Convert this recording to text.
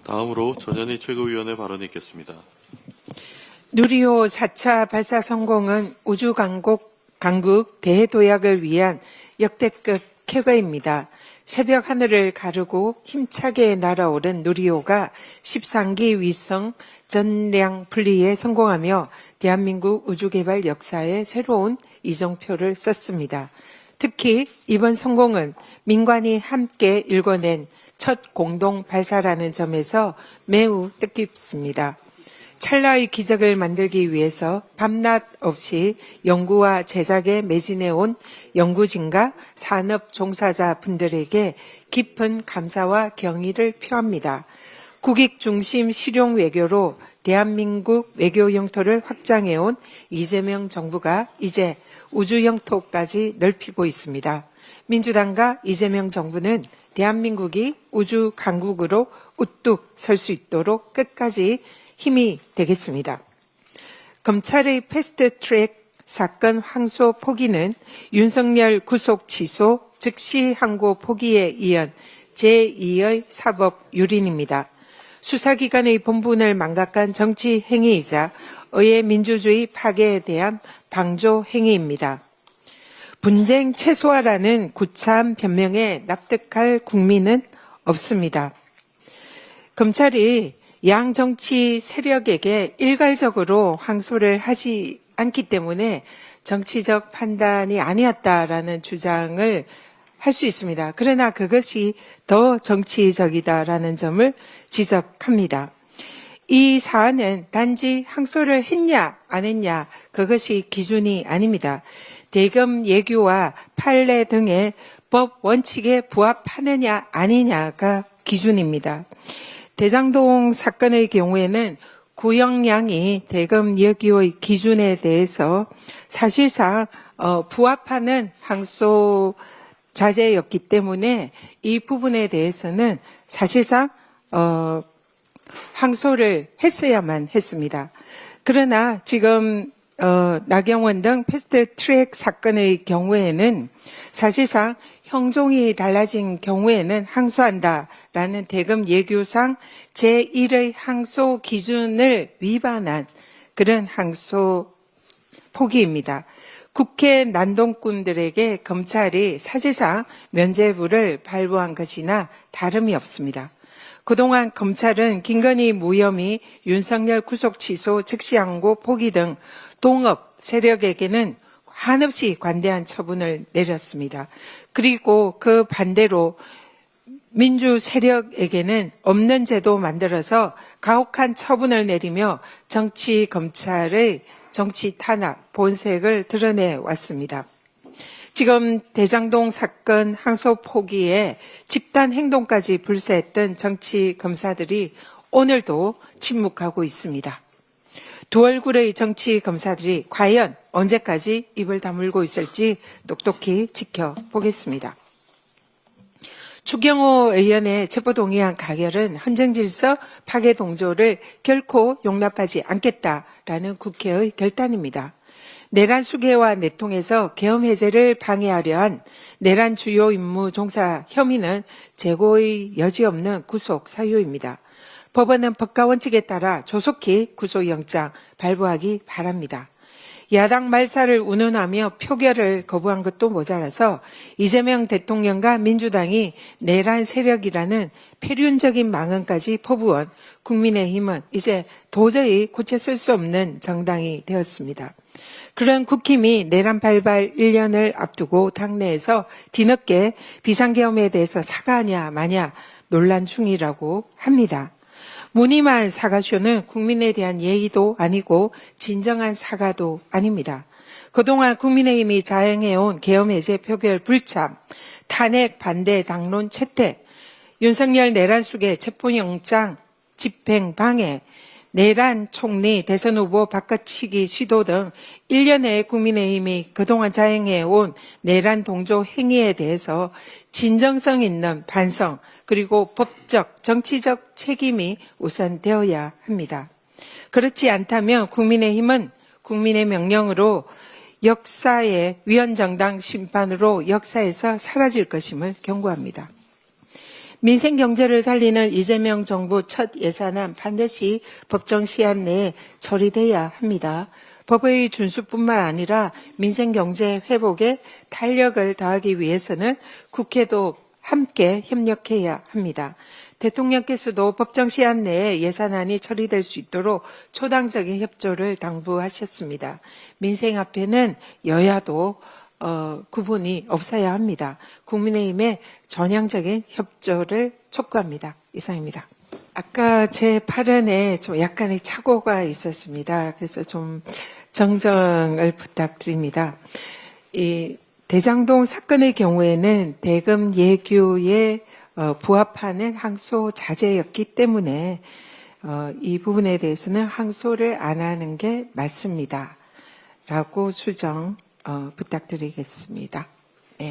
다음으로 전현희 최고위원의 발언이 있겠습니다. 누리호 4차 발사 성공은 우주 강국 대도약을 위한 역대급 쾌거입니다. 새벽 하늘을 가르고 힘차게 날아오른 누리호가 13기 위성 전량 분리에 성공하며 대한민국 우주개발 역사에 새로운 이정표를 썼습니다. 특히 이번 성공은 민관이 함께 일궈낸 첫 공동 발사라는 점에서 매우 뜻깊습니다. 찰나의 기적을 만들기 위해서 밤낮 없이 연구와 제작에 매진해온 연구진과 산업 종사자 분들에게 깊은 감사와 경의를 표합니다. 국익 중심 실용 외교로 대한민국 외교 영토를 확장해온 이재명 정부가 이제 우주 영토까지 넓히고 있습니다. 민주당과 이재명 정부는 대한민국이 우주 강국으로 우뚝 설 수 있도록 끝까지 힘이 되겠습니다. 검찰의 패스트트랙 사건 항소 포기는 윤석열 구속 취소 즉시 항고 포기에 이은 제2의 사법 유린입니다. 수사기관의 본분을 망각한 정치 행위이자 의회 민주주의 파괴에 대한 방조 행위입니다. 분쟁 최소화라는 구차한 변명에 납득할 국민은 없습니다. 검찰이 양 정치 세력에게 일괄적으로 항소를 하지 않기 때문에 정치적 판단이 아니었다라는 주장을 할 수 있습니다. 그러나 그것이 더 정치적이다라는 점을 지적합니다. 이 사안은 단지 항소를 했냐 안 했냐 그것이 기준이 아닙니다. 대검 예규와 판례 등의 법 원칙에 부합하느냐 아니냐가 기준입니다. 대장동 사건의 경우에는 구형량이 대검 예규의 기준에 대해서 사실상 부합하는 항소 자제였기 때문에 이 부분에 대해서는 사실상 항소를 했어야만 했습니다. 그러나 지금 나경원 등 패스트트랙 사건의 경우에는 사실상 형종이 달라진 경우에는 항소한다라는 대검 예규상 제1의 항소 기준을 위반한 그런 항소 포기입니다. 국회 난동꾼들에게 검찰이 사실상 면죄부를 발부한 것이나 다름이 없습니다. 그동안 검찰은 김건희 무혐의, 윤석열 구속 취소, 즉시 항고 포기 등 동업 세력에게는 한없이 관대한 처분을 내렸습니다. 그리고 그 반대로 민주 세력에게는 없는 제도 만들어서 가혹한 처분을 내리며 정치 검찰의 정치 탄압, 본색을 드러내 왔습니다. 지금 대장동 사건 항소 포기에 집단 행동까지 불사했던 정치 검사들이 오늘도 침묵하고 있습니다. 두 얼굴의 정치 검사들이 과연 언제까지 입을 다물고 있을지 똑똑히 지켜보겠습니다. 추경호 의원의 체포동의안 가결은 헌정질서 파괴 동조를 결코 용납하지 않겠다라는 국회의 결단입니다. 내란 수개와 내통에서 계엄 해제를 방해하려 한 내란 주요 임무 종사 혐의는 재고의 여지없는 구속 사유입니다. 법원은 법과 원칙에 따라 조속히 구속영장 발부하기 바랍니다. 야당 말살을 운운하며 표결을 거부한 것도 모자라서 이재명 대통령과 민주당이 내란 세력이라는 폐륜적인 망언까지 퍼부은 국민의힘은 이제 도저히 고쳐쓸 수 없는 정당이 되었습니다. 그런 국힘이 내란 발발 1년을 앞두고 당내에서 뒤늦게 비상계엄에 대해서 사과하냐 마냐 논란 중이라고 합니다. 무늬만 사과쇼는 국민에 대한 예의도 아니고 진정한 사과도 아닙니다. 그동안 국민의힘이 자행해온 계엄 해제 표결 불참, 탄핵 반대 당론 채택, 윤석열 내란 수계 체포영장 집행 방해, 내란 총리 대선 후보 바꿔치기 시도 등 1년의 국민의힘이 그동안 자행해온 내란 동조 행위에 대해서 진정성 있는 반성 그리고 법적, 정치적 책임이 우선되어야 합니다. 그렇지 않다면 국민의힘은 국민의 명령으로 역사의 위헌정당 심판으로 역사에서 사라질 것임을 경고합니다. 민생 경제를 살리는 이재명 정부 첫 예산안 반드시 법정 시한 내에 처리돼야 합니다. 법의 준수뿐만 아니라 민생 경제 회복에 탄력을 더하기 위해서는 국회도 함께 협력해야 합니다. 대통령께서도 법정 시한 내에 예산안이 처리될 수 있도록 초당적인 협조를 당부하셨습니다. 민생 앞에는 여야도 구분이 없어야 합니다. 국민의힘의 전향적인 협조를 촉구합니다. 이상입니다. 아까 제 발언에 좀 약간의 착오가 있었습니다. 그래서 좀 정정을 부탁드립니다. 이 대장동 사건의 경우에는 대금 예규에 부합하는 항소 자제였기 때문에 이 부분에 대해서는 항소를 안 하는 게 맞습니다. 라고 수정 부탁드리겠습니다.